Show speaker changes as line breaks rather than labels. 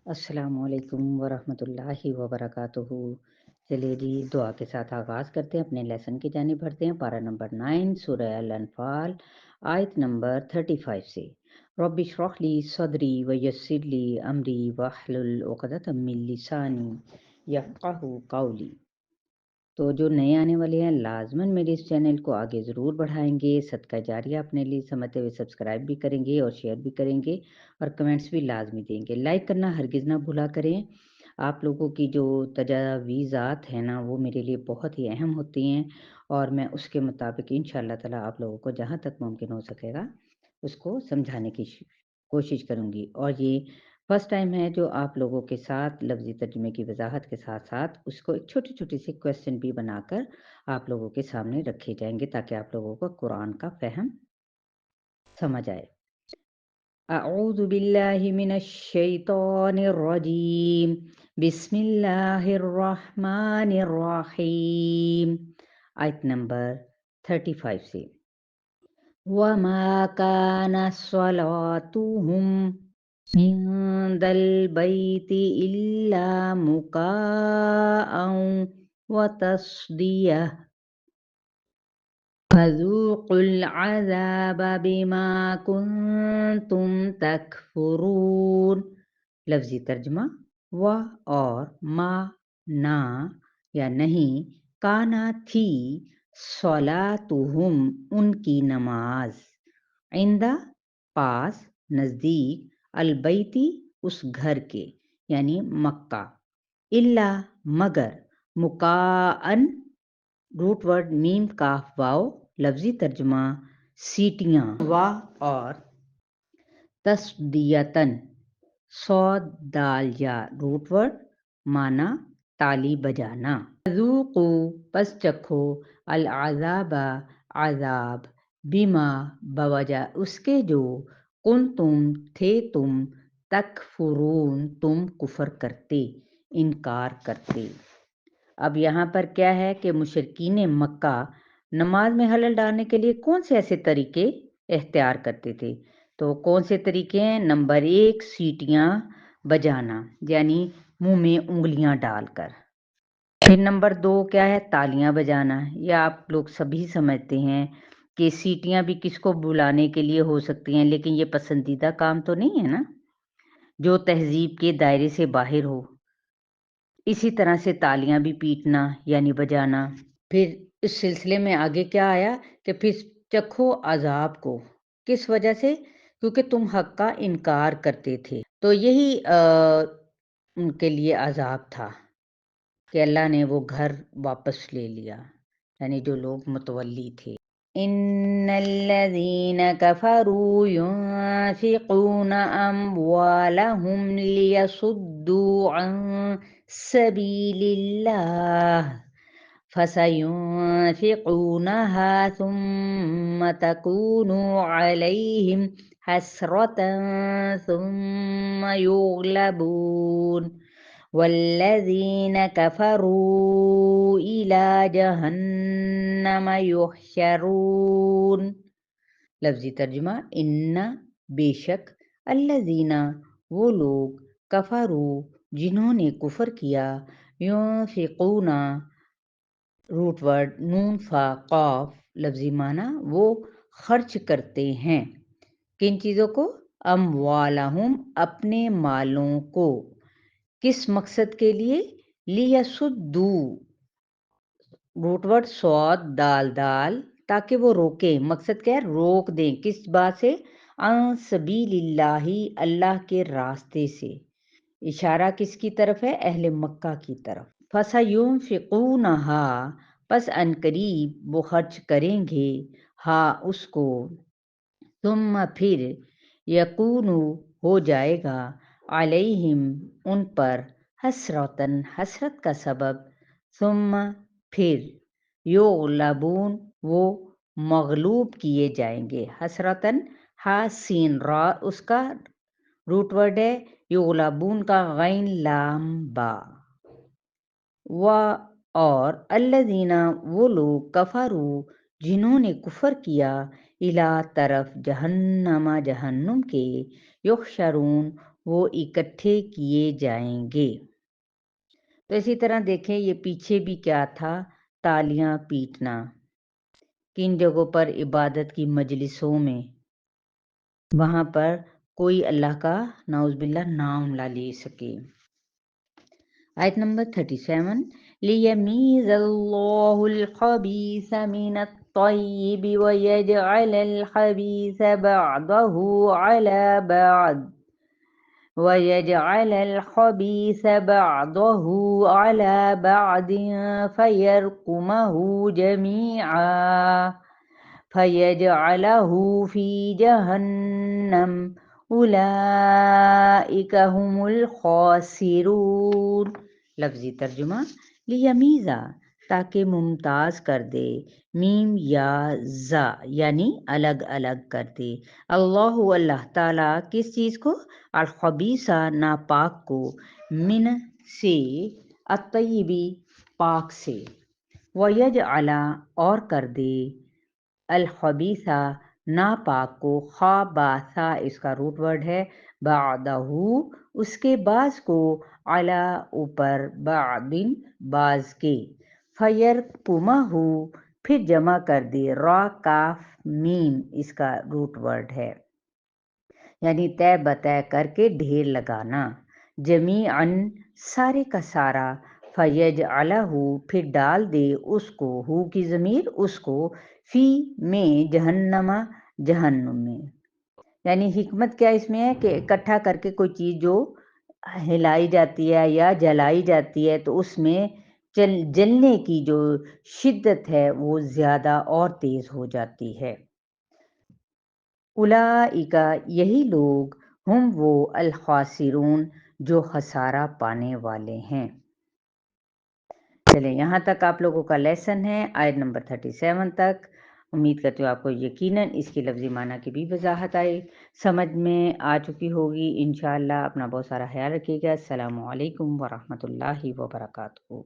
अस्सलाम वालेकुम वरहमतुल्लाहि वबरकातुहू। चलिए जी, दुआ के साथ आगाज़ करते हैं, अपने लेसन की जानिब बढ़ते हैं। पारा नंबर 9 सूरह अल-अनफ़ाल आयत नंबर 35 से। रब्बि इश्रह ली सदरी व यस्सिर ली अमरी वहलुल उक़दतम मिन लिसानी यफ़क़हू क़ौली। तो जो नए आने वाले हैं लाज़मन मेरे इस चैनल को आगे ज़रूर बढ़ाएँगे, सदका जारिया अपने लिए समझते हुए सब्सक्राइब भी करेंगे और शेयर भी करेंगे और कमेंट्स भी लाज़मी देंगे। लाइक करना हरगिज़ ना भूला करें। आप लोगों की जो तजावीज़ात हैं ना, वो मेरे लिए बहुत ही अहम होती हैं और मैं उसके मुताबिक इंशाअल्लाह ताला आप लोगों को जहाँ तक मुमकिन हो सकेगा, उसको समझाने की कोशिश करूँगी। और ये फर्स्ट टाइम है जो आप लोगों के साथ लफ्ज़ी तर्जुमे की वज़ाहत के साथ-साथ उसको एक छोटी-छोटी सी क्वेश्चन भी बनाकर आप लोगों के सामने रखे जाएँगे ताकि आप लोगों को कुरान का फ़हम समझ आए। अऊज़ु बिल्लाहि मिनश शैतानिर रजीम। बिस्मिल्लाहिर रहमानिर रहीम। आयत नंबर 35 से। वमा काना स्वलातुहुम इंदल बैति इल्ला मुकाअन व तस्दिया फज़ूक़ुल अज़ाब बिमा कुंतुम तकफ़ुरून। लफ्ज़ी तर्जुमा। वह और मा ना या नहीं, काना थी, सलातुहुम उनकी नमाज, इंदा पास, नज़दीक, अलबैती उस घर के यानी मक्का, इल्ला मगर, मुकाअन रूट वर्ड मीम काफ वाओ। लफ्ज़ी तर्जुमा सीटियाँ, वाह और तस्दियतन सौद दाल या रूट वर्ड माना ताली बजाना। ज़ूक़ू पस चखो, अल आज़ाबा आज़ाब, बिमा बवजह उसके जो, कुन तुम थे तुम, तकफुरून तुम कुफर करते, इनकार करते। अब यहाँ पर क्या है कि मुशरिकीन मक्का नमाज में हलल डालने के लिए कौन से ऐसे तरीके इख्तियार करते थे। तो कौन से तरीके हैं? नंबर 1 सीटियाँ बजाना यानी मुंह में उंगलियां डालकर। फिर नंबर 2 क्या है? तालियां बजाना। या आप लोग सभी समझते हैं कि सीटियां भी किसको बुलाने के लिए हो सकती हैं, लेकिन ये पसंदीदा काम तो नहीं है ना, जो तहजीब के दायरे से बाहर हो। इसी तरह से तालियां भी पीटना यानी बजाना। फिर इस सिलसिले में आगे क्या आया कि फिर चखो अजाब को, किस वजह से? क्योंकि तुम हक का इनकार करते थे। तो यही उनके लिए अजाब था कि अल्लाह ने वो घर वापस ले लिया, यानी जो लोग मुतवल्ली थे। इन्नल्लज़ीना कफ़रू युनफ़िक़ूना अम्वालहुम लियसुद्दू अन सबीलिल्लाह फसयुनफ़िक़ूनहा थुम्मा तकूनु अलैहिम हसरतन थुम्मा युग़लबून वल्लज़ीन कफ़रू इला जहन्नम युहशरून। लफ्ज़ी तर्जुमा। इन्ना बेशक, अल्लज़ीना वो लोग, कफ़रू जिन्होंने कुफ़र किया, युनफ़िक़ूना रूट वर्ड नून फा क़ाफ, लफ्ज़ी माना वो खर्च करते हैं। किन चीज़ों को? अम्वालहुम अपने मालों को। किस मकसद के लिए? लियसुद्दू रूट वर्ड स्वाद दाल दाल, ताकि वो रोके। मकसद क्या है? रोक दें। किस बात से? अन सबीलिल्लाही अल्लाह के रास्ते से। इशारा किसकी तरफ है? अहले मक्का की तरफ। फसयुनफिकूनहा पस अनकरीब वो खर्च करेंगे, हा उसको, तुम फिर, यकूनु हो जाएगा, अलैहिम उन पर, हसरतन हसरत का सबब, सुम्मा फिर, युग़लबून वो मगलूब किए जाएंगे। हसरतन हासीन रा उसका रूट वर्ड है, युग़लबून का गैन लाम बा। व और अल्लज़ीना वो लोग, कफ़रू जिन्होंने कुफर किया, इला तरफ जहन्नमा जहन्नुम के, युहशरून وہ اکٹھے کیے جائیں گے۔ تو اسی طرح دیکھیں یہ پیچھے بھی کیا تھا، تالیاں پیٹنا، کن جگہوں پر عبادت کی مجلسوں میں، وہاں پر کوئی اللہ کا نعوذ باللہ نام نہ لے سکے۔ آیت نمبر 37 لِيَمِيزَ اللَّهُ الْخَبِيثَ مِنَ الطَّيِّبِ وَيَجْعَلَ الْخَبِيثَ بَعْضَهُ عَلَى بَعْضٍ فَيَرْكُمَهُ جَمِيعًا فَيَجْعَلَهُ فِي جَهَنَّمَ اُولَئِكَ هُمُ الْخَاسِرُونَ۔ لفظی ترجمہ، لیمیزا تاکہ ممتاز کر دے، میم یا زا یعنی الگ الگ کر دے، اللہ اللہ تعالیٰ کس چیز کو، الخبیثہ ناپاک کو، من سے، الطیبی پاک سے، ویجعل اور کر دے، الخبیثہ ناپاک کو، خاباثہ اس کا روٹ ورڈ ہے، بعدہ اس کے بعض کو، علی اوپر، بعدن بعض کے، فیرکمہ پھر جمع کر دے، را کاف میم اس کا روٹ ورڈ ہے، یعنی طے بطے کر کے ڈھیر لگانا، جمیعاً سارے کا سارا، فیجعلہ پھر ڈال دے اس کو، ہو کی ضمیر اس کو، فی میں، جہنم جہنم میں، یعنی حکمت کیا اس میں ہے کہ اکٹھا کر کے کوئی چیز جو ہلائی جاتی ہے یا جلائی جاتی ہے تو اس میں جلنے کی جو شدت ہے وہ زیادہ اور تیز ہو جاتی ہے۔ اولئک یہی لوگ، ہم وہ، الخاسرون جو خسارہ پانے والے ہیں۔ چلیں یہاں تک آپ لوگوں کا لیسن ہے، آیت نمبر 37 تک۔ امید کرتی ہوں آپ کو یقیناً اس کی لفظی معنی کی بھی وضاحت سمجھ میں آ چکی ہوگی۔ انشاءاللہ اپنا بہت سارا خیال رکھیے گا۔ السلام علیکم ورحمۃ اللہ وبرکاتہ۔